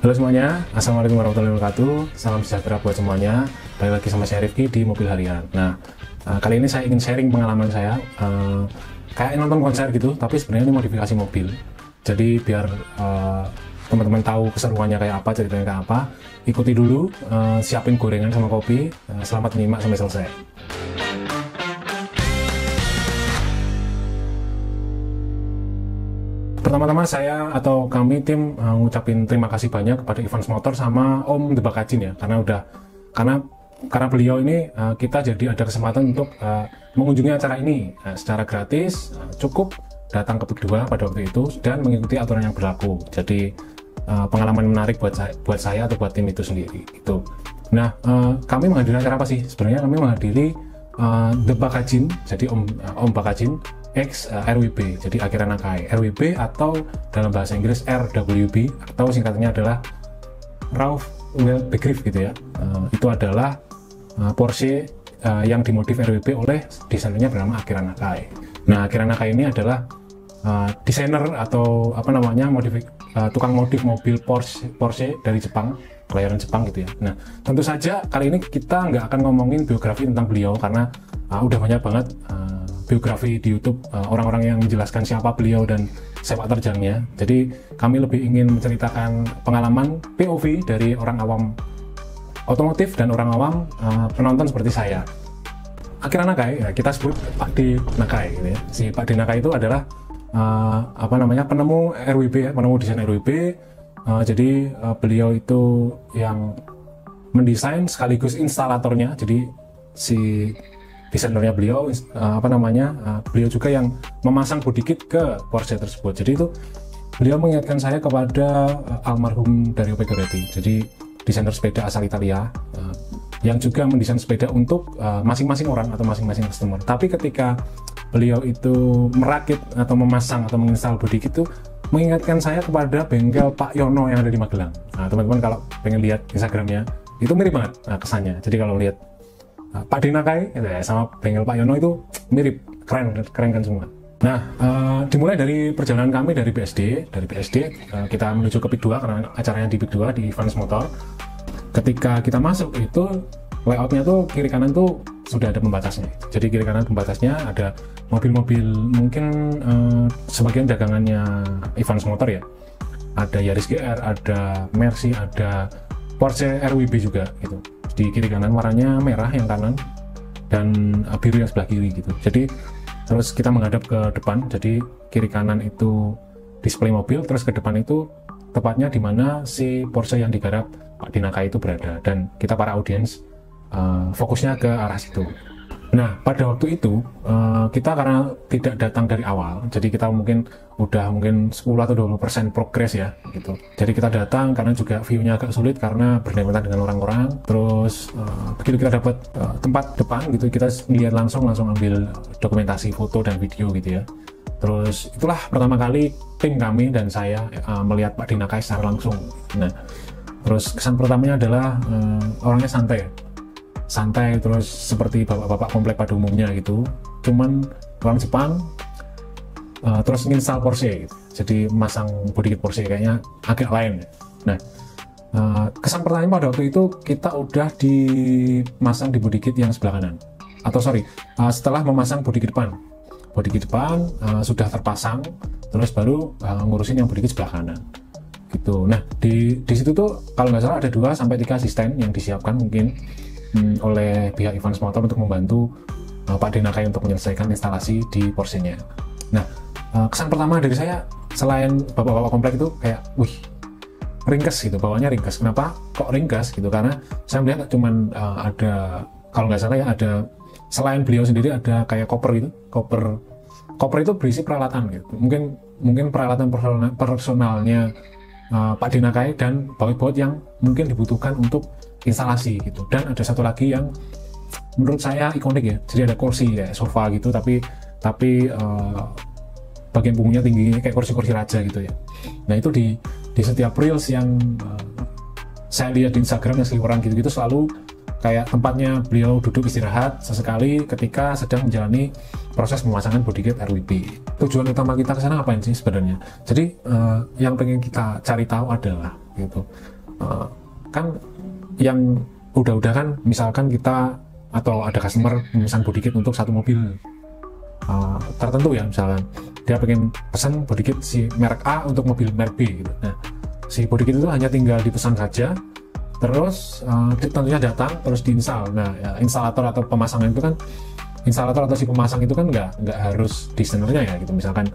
Halo semuanya, Assalamualaikum warahmatullahi wabarakatuh. Salam sejahtera buat semuanya. Balik lagi sama saya Rifki di Mobil Harian. Nah, kali ini saya ingin sharing pengalaman saya. Kayak nonton konser gitu, tapi sebenarnya ini modifikasi mobil. Jadi biar teman-teman tahu keseruannya kayak apa, ceritanya kayak apa. Ikuti dulu, siapin gorengan sama kopi. Selamat menyimak sampai selesai. Pertama-tama saya atau kami tim ngucapin terima kasih banyak kepada Evans Motor sama Om The Bakajin ya, karena beliau ini kita jadi ada kesempatan untuk mengunjungi acara ini secara gratis, cukup datang ke Pik 2 pada waktu itu dan mengikuti aturan yang berlaku. Jadi pengalaman menarik buat saya atau buat tim itu sendiri itu. Nah, kami menghadiri acara apa sih? Sebenarnya kami menghadiri The Bakajin, jadi Om Bakajin X RWB, jadi Akira Nakai RWB atau dalam bahasa Inggris RWB atau singkatannya adalah Ralph Well Begriff gitu ya. Itu adalah Porsche yang dimodif RWB oleh desainernya bernama Akira Nakai. Nah, Akira Nakai ini adalah desainer atau apa namanya tukang modif mobil Porsche dari Jepang, kelahiran Jepang gitu ya. Nah, tentu saja kali ini kita nggak akan ngomongin biografi tentang beliau karena udah banyak banget biografi di YouTube orang-orang yang menjelaskan siapa beliau dan sepak terjangnya. Jadi kami lebih ingin menceritakan pengalaman POV dari orang awam otomotif dan orang awam penonton seperti saya. Akira Nakai, ya, kita sebut Pak D Nakai gitu ya. Si Pak D Nakai itu adalah penemu RWB ya, penemu desain RWB. Jadi beliau itu yang mendesain sekaligus instalatornya. Jadi si desainernya beliau beliau juga yang memasang body kit ke Porsche tersebut. Jadi itu beliau mengingatkan saya kepada almarhum Dario Pegoretti, jadi desainer sepeda asal Italia yang juga mendesain sepeda untuk masing-masing orang atau masing-masing customer. Tapi ketika beliau itu merakit atau memasang atau menginstal body kit itu mengingatkan saya kepada bengkel Pak Yono yang ada di Magelang. Nah, teman-teman kalau pengen lihat Instagramnya itu mirip banget kesannya. Jadi kalau lihat Pak D Nakai sama bengkel Pak Yono itu mirip, keren kan semua. Nah, dimulai dari perjalanan kami dari BSD kita menuju ke Pik 2 karena acaranya di Pik 2 di Evans Motor. Ketika kita masuk itu layoutnya tuh kiri kanan tuh sudah ada pembatasnya. Jadi kiri kanan pembatasnya ada mobil-mobil mungkin sebagian dagangannya Evans Motor ya. Ada Yaris GR, ada Mercy, ada Porsche RWB juga gitu. Di kiri kanan warnanya merah yang kanan dan biru yang sebelah kiri gitu. Jadi terus kita menghadap ke depan, jadi kiri kanan itu display mobil, terus ke depan itu tepatnya di mana si Porsche yang digarap Pak D Nakai itu berada, dan kita para audiens fokusnya ke arah situ. Nah, pada waktu itu kita karena tidak datang dari awal, jadi kita mungkin 10 atau 20% progres ya gitu. Jadi kita datang karena juga view-nya agak sulit karena berdempetan dengan orang-orang. Terus begitu kita dapat tempat depan gitu, kita lihat langsung ambil dokumentasi foto dan video gitu ya. Terus itulah pertama kali tim kami dan saya melihat Pak D Nakai secara langsung. Nah, terus kesan pertamanya adalah orangnya santai, terus seperti bapak-bapak komplek pada umumnya gitu, cuman orang Jepang, terus install Porsche gitu. Jadi masang body kit Porsche kayaknya agak lain. Nah, kesan pertama pada waktu itu kita udah dimasang di body kit yang sebelah kanan, atau setelah memasang body kit depan sudah terpasang, terus baru ngurusin yang body kit sebelah kanan gitu. Nah, di situ tuh kalau nggak salah ada 2-3 asisten yang disiapkan mungkin oleh pihak Evans Motor untuk membantu Pak D Nakai untuk menyelesaikan instalasi di Porsche-nya. Nah, kesan pertama dari saya selain bapak-bapak komplek itu kayak, wih, ringkes gitu, bawaannya ringkes. Kenapa kok ringkes gitu? Karena saya melihat cuman ada, kalau nggak salah ya, ada selain beliau sendiri ada kayak koper gitu, koper itu berisi peralatan gitu. Mungkin peralatan personalnya Pak D Nakai dan baut-baut yang mungkin dibutuhkan untuk instalasi gitu. Dan ada satu lagi yang menurut saya ikonik ya, jadi ada kursi ya, sofa gitu, tapi bagian punggungnya tinggi kayak kursi-kursi raja gitu ya. Nah, itu di setiap reels yang saya lihat di Instagram yang seliweran gitu-gitu selalu kayak tempatnya beliau duduk istirahat sesekali ketika sedang menjalani proses pemasangan body kit RWB. Tujuan utama kita ke sana ngapain sih sebenarnya? Jadi yang pengen kita cari tahu adalah gitu, Kan yang udah kan, misalkan kita atau ada customer memesan body kit untuk satu mobil tertentu ya, misalkan dia pengen pesan body kit si merek A untuk mobil merek B gitu. Nah, si body kit itu hanya tinggal dipesan saja, terus tentunya datang terus diinstal. Nah ya, instalator atau pemasangan itu kan, instalator atau si pemasang itu kan nggak harus desainernya ya gitu, misalkan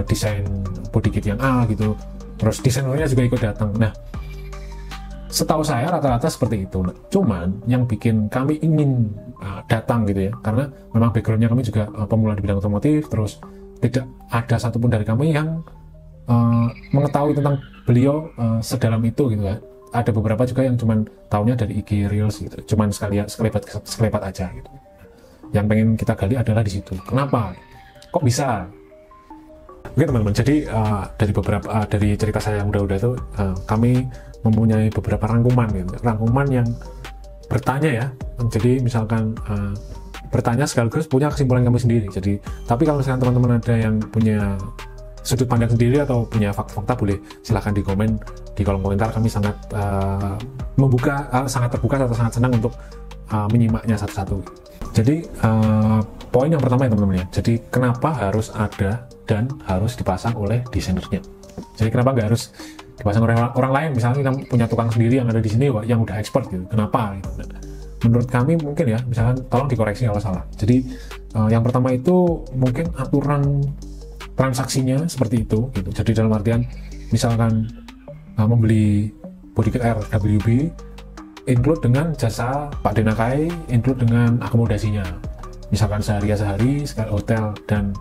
desain body kit yang A gitu, terus desainernya juga ikut datang. Nah, setahu saya rata-rata seperti itu. Nah, cuman yang bikin kami ingin datang gitu ya, karena memang backgroundnya kami juga pemula di bidang otomotif, terus tidak ada satupun dari kami yang mengetahui tentang beliau sedalam itu gitu kan. Ada beberapa juga yang cuman tahunya dari IG Reels gitu, cuman sekelebat aja gitu. Yang pengen kita gali adalah di situ. Kenapa? Kok bisa? Oke teman-teman, jadi dari beberapa dari cerita saya yang udah-udah itu, kami mempunyai beberapa rangkuman gitu, rangkuman yang bertanya ya. Jadi misalkan bertanya sekaligus punya kesimpulan kami sendiri. Jadi tapi kalau misalkan teman-teman ada yang punya sudut pandang sendiri atau punya fakta-fakta, boleh silahkan di komen di kolom komentar. Kami sangat sangat terbuka atau sangat senang untuk menyimaknya satu-satu. Jadi poin yang pertama ya teman-teman ya, jadi kenapa harus ada dan harus dipasang oleh desainernya. Jadi kenapa nggak harus dipasang oleh orang lain, misalnya kita punya tukang sendiri yang ada di sini yang udah expert gitu, kenapa gitu. Menurut kami mungkin ya, misalkan tolong dikoreksi kalau salah. Jadi yang pertama itu mungkin aturan transaksinya seperti itu gitu. Jadi dalam artian misalkan membeli body kit RWB include dengan jasa Pak Denakai, include dengan akomodasinya, misalkan sehari, hotel dan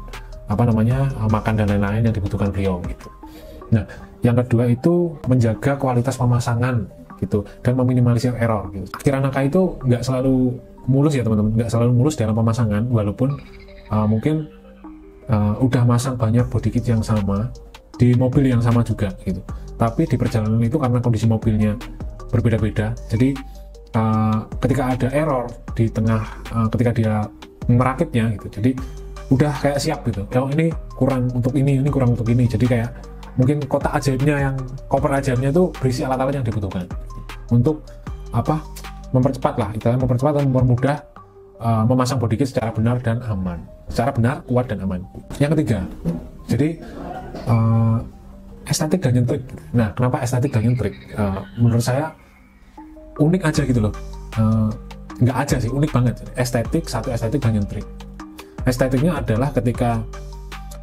makan dan lain-lain yang dibutuhkan beliau gitu. Nah, yang kedua itu menjaga kualitas pemasangan gitu dan meminimalisir error gitu. Kiranaka itu nggak selalu mulus ya teman-teman, nggak selalu mulus dalam pemasangan, walaupun mungkin udah masang banyak body kit yang sama di mobil yang sama juga gitu. Tapi di perjalanan itu karena kondisi mobilnya berbeda-beda, jadi ketika ada error di tengah ketika dia merakitnya gitu, jadi udah kayak siap gitu. Kalau ini kurang untuk ini kurang untuk ini, jadi kayak mungkin kotak ajaibnya koper ajaibnya itu berisi alat-alat yang dibutuhkan untuk mempercepat lah, istilahnya mempercepat dan mempermudah memasang body kit secara benar dan aman, secara benar, kuat dan aman. Yang ketiga, jadi estetik dan nyentrik. Nah, kenapa estetik dan nyentrik? Menurut saya unik aja gitu loh. Nggak aja sih, unik banget. Estetik dan nyentrik. Estetiknya adalah ketika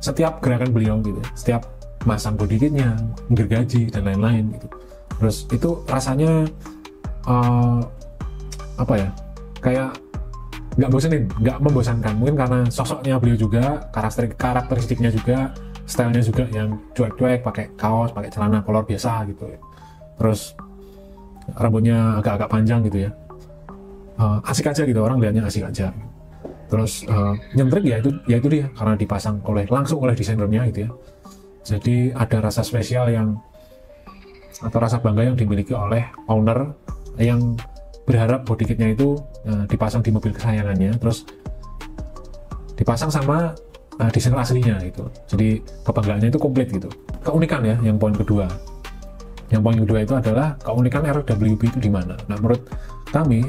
setiap gerakan beliau gitu, setiap masang body kitnya, gergaji dan lain-lain gitu. Terus itu rasanya kayak nggak bosenin, nggak membosankan. Mungkin karena sosoknya beliau juga, karakteristiknya juga, stylenya juga yang cuek-cuek, pakai kaos, pakai celana kolor biasa gitu ya. Terus rambutnya agak-agak panjang gitu ya. Asik aja gitu, orang lihatnya asik aja. Terus nyentrik ya itu dia, karena dipasang langsung oleh desainernya gitu ya. Jadi ada rasa spesial atau rasa bangga yang dimiliki oleh owner yang berharap body kitnya itu dipasang di mobil kesayangannya, terus dipasang sama desainer aslinya gitu. Jadi kebanggaannya itu komplit gitu. Keunikan ya, yang poin kedua. Yang poin kedua itu adalah keunikan RWB itu di mana. Nah, menurut kami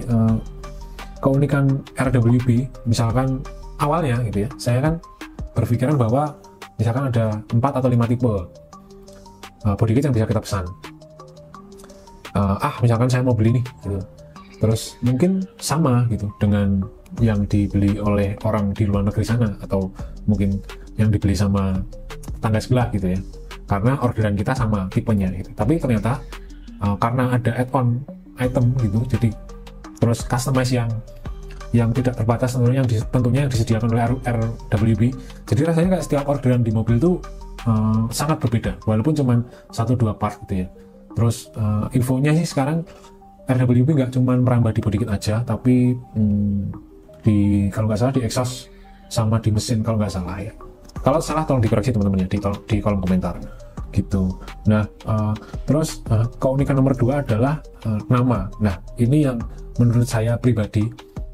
keunikan RWB, misalkan awalnya gitu ya, saya kan berpikiran bahwa misalkan ada 4 atau 5 tipe body kit yang bisa kita pesan. Misalkan saya mau beli nih gitu. Terus mungkin sama gitu dengan yang dibeli oleh orang di luar negeri sana, atau mungkin yang dibeli sama tangga sebelah gitu ya, karena orderan kita sama tipenya gitu. Tapi ternyata karena ada add-on item gitu, jadi terus customize yang tidak terbatas tentunya yang disediakan oleh RWB. Jadi rasanya kayak setiap orderan di mobil tuh sangat berbeda, walaupun cuma 1-2 part gitu ya. Terus infonya sih sekarang RWB nggak cuma merambah di body kit aja, tapi kalau nggak salah di exhaust sama di mesin kalau nggak salah ya. Kalau salah tolong dikoreksi teman-teman ya di kolom komentar gitu. Nah, terus keunikan nomor 2 adalah nama. Nah, ini yang menurut saya pribadi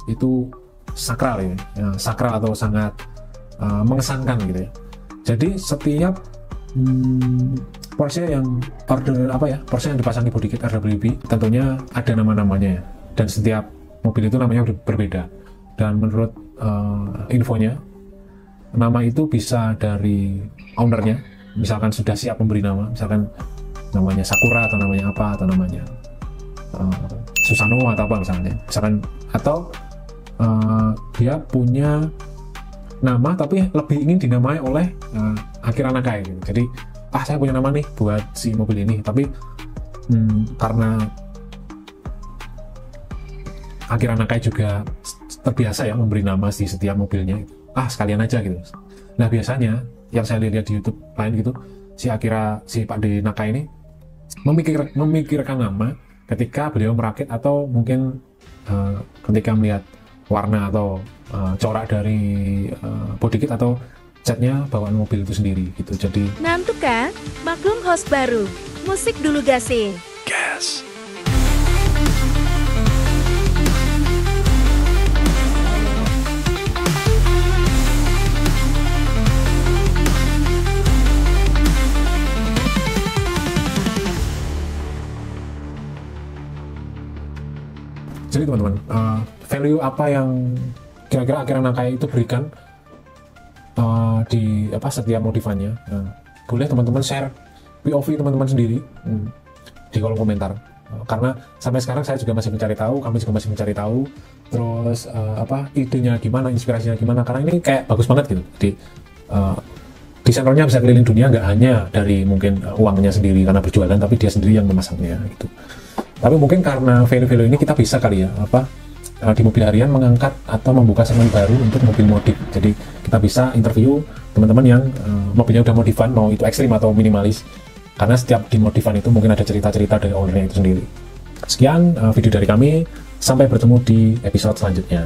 itu sakral ya, sakral atau sangat mengesankan gitu ya. Jadi setiap Porsche yang Porsche yang dipasang di body kit RWB tentunya ada nama-namanya ya. Dan setiap mobil itu namanya berbeda. Dan menurut infonya, nama itu bisa dari ownernya, misalkan sudah siap memberi nama, misalkan namanya Sakura atau namanya apa, atau namanya Susano atau apa misalkan, atau dia punya nama tapi lebih ingin dinamai oleh Akira Nakai gitu. Jadi saya punya nama nih buat si mobil ini, tapi karena Akira Nakai juga terbiasa ya memberi nama di setiap mobilnya, sekalian aja gitu. Nah biasanya yang saya lihat di YouTube lain gitu, si Pak D Nakai ini memikirkan nama ketika beliau merakit, atau mungkin ketika melihat warna atau corak dari body kit atau catnya bawaan mobil itu sendiri gitu. Jadi Nantuk kan, maklum host baru, musik dulu gasih. Gas. Jadi teman-teman, value apa yang kira-kira Akira Nakai itu berikan di setiap modifannya? Boleh teman-teman share POV teman-teman sendiri di kolom komentar. Karena sampai sekarang saya juga masih mencari tahu, kami juga masih mencari tahu. Terus idenya gimana, inspirasinya gimana? Karena ini kayak bagus banget gitu. Jadi desainernya bisa keliling dunia, nggak hanya dari mungkin uangnya sendiri karena berjualan, tapi dia sendiri yang memasangnya gitu. Tapi mungkin karena value-value ini kita bisa kali ya di mobil harian mengangkat atau membuka segmen baru untuk mobil modif. Jadi kita bisa interview teman-teman yang mobilnya udah modifan, mau itu ekstrim atau minimalis. Karena setiap di modifan itu mungkin ada cerita-cerita dari ownernya itu sendiri. Sekian video dari kami, sampai bertemu di episode selanjutnya.